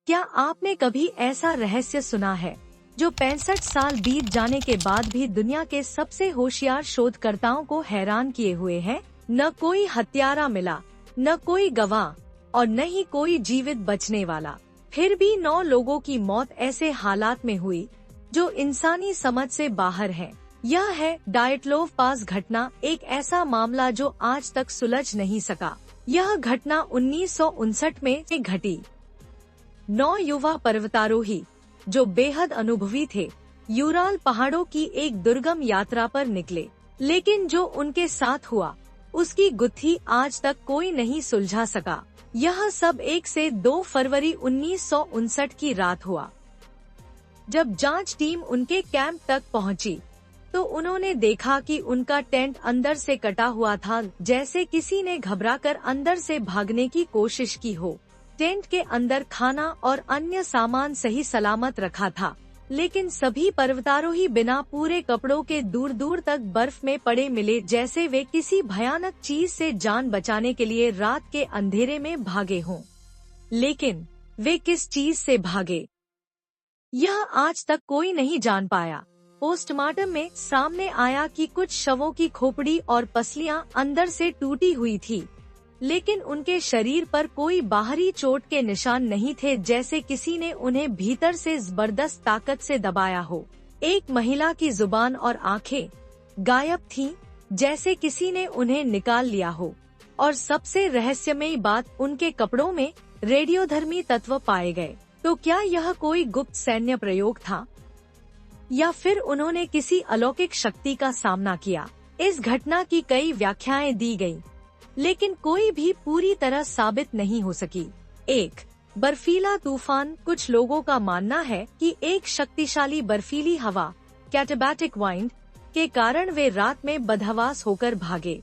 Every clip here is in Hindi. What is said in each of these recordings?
क्या आपने कभी ऐसा रहस्य सुना है जो 65 साल बीत जाने के बाद भी दुनिया के सबसे होशियार शोधकर्ताओं को हैरान किए हुए है? न कोई हत्यारा मिला, न कोई गवाह और न ही कोई जीवित बचने वाला। फिर भी 9 लोगों की मौत ऐसे हालात में हुई जो इंसानी समझ से बाहर है। यह है डायटलोव पास घटना, एक ऐसा मामला जो आज तक सुलझ नहीं सका। यह घटना 1959 में घटी। 9 युवा पर्वतारोही जो बेहद अनुभवी थे, यूराल पहाड़ों की एक दुर्गम यात्रा पर निकले, लेकिन जो उनके साथ हुआ उसकी गुत्थी आज तक कोई नहीं सुलझा सका। यह सब 1 से 2 फरवरी 1959 की रात हुआ। जब जांच टीम उनके कैंप तक पहुंची, तो उन्होंने देखा कि उनका टेंट अंदर से कटा हुआ था, जैसे किसी ने घबराकर अंदर से भागने की कोशिश की हो। टेंट के अंदर खाना और अन्य सामान सही सलामत रखा था, लेकिन सभी पर्वतारोही बिना पूरे कपड़ों के दूर दूर तक बर्फ में पड़े मिले, जैसे वे किसी भयानक चीज से जान बचाने के लिए रात के अंधेरे में भागे हों। लेकिन वे किस चीज से भागे, यह आज तक कोई नहीं जान पाया। पोस्टमार्टम में सामने आया कि कुछ शवों की खोपड़ी और पसलियां अंदर से टूटी हुई थी, लेकिन उनके शरीर पर कोई बाहरी चोट के निशान नहीं थे, जैसे किसी ने उन्हें भीतर से जबरदस्त ताकत से दबाया हो। एक महिला की जुबान और आंखें गायब थीं, जैसे किसी ने उन्हें निकाल लिया हो। और सबसे रहस्यमयी बात, उनके कपड़ों में रेडियोधर्मी तत्व पाए गए। तो क्या यह कोई गुप्त सैन्य प्रयोग था, या फिर उन्होंने किसी अलौकिक शक्ति का सामना किया? इस घटना की कई व्याख्याएं दी गयी, लेकिन कोई भी पूरी तरह साबित नहीं हो सकी। 1. बर्फीला तूफान। कुछ लोगों का मानना है कि एक शक्तिशाली बर्फीली हवा, कैटाबैटिक वाइंड, के कारण वे रात में बदहवास होकर भागे।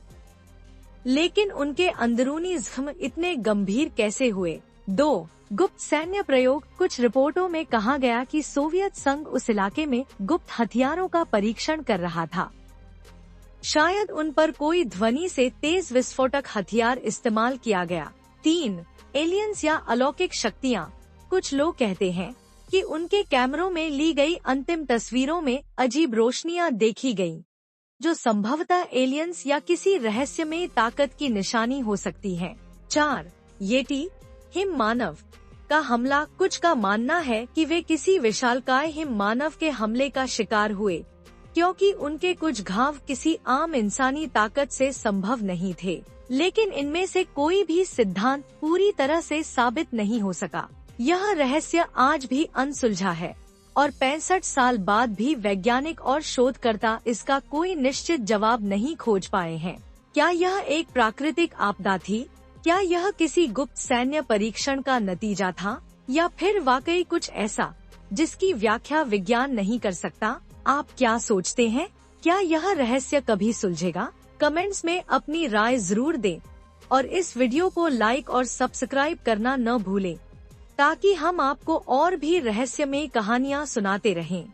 लेकिन उनके अंदरूनी जख्म इतने गंभीर कैसे हुए? 2. गुप्त सैन्य प्रयोग। कुछ रिपोर्टों में कहा गया कि सोवियत संघ उस इलाके में गुप्त हथियारों का परीक्षण कर रहा था। शायद उन पर कोई ध्वनि से तेज विस्फोटक हथियार इस्तेमाल किया गया। 3. एलियंस या अलौकिक शक्तियाँ। कुछ लोग कहते हैं कि उनके कैमरों में ली गई अंतिम तस्वीरों में अजीब रोशनियाँ देखी गईं, जो संभवतः एलियंस या किसी रहस्यमय ताकत की निशानी हो सकती है। 4. येटी हिम मानव का हमला। कुछ का मानना है कि वे किसी विशालकाय हिम मानव के हमले का शिकार हुए, क्योंकि उनके कुछ घाव किसी आम इंसानी ताकत से संभव नहीं थे। लेकिन इनमें से कोई भी सिद्धांत पूरी तरह से साबित नहीं हो सका। यह रहस्य आज भी अनसुलझा है और 65 साल बाद भी वैज्ञानिक और शोधकर्ता इसका कोई निश्चित जवाब नहीं खोज पाए हैं। क्या यह एक प्राकृतिक आपदा थी? क्या यह किसी गुप्त सैन्य परीक्षण का नतीजा था, या फिर वाकई कुछ ऐसा जिसकी व्याख्या विज्ञान नहीं कर सकता? आप क्या सोचते हैं? क्या यह रहस्य कभी सुलझेगा? कमेंट्स में अपनी राय जरूर दें और इस वीडियो को लाइक और सब्सक्राइब करना न भूलें, ताकि हम आपको और भी रहस्यमय कहानियाँ सुनाते रहें।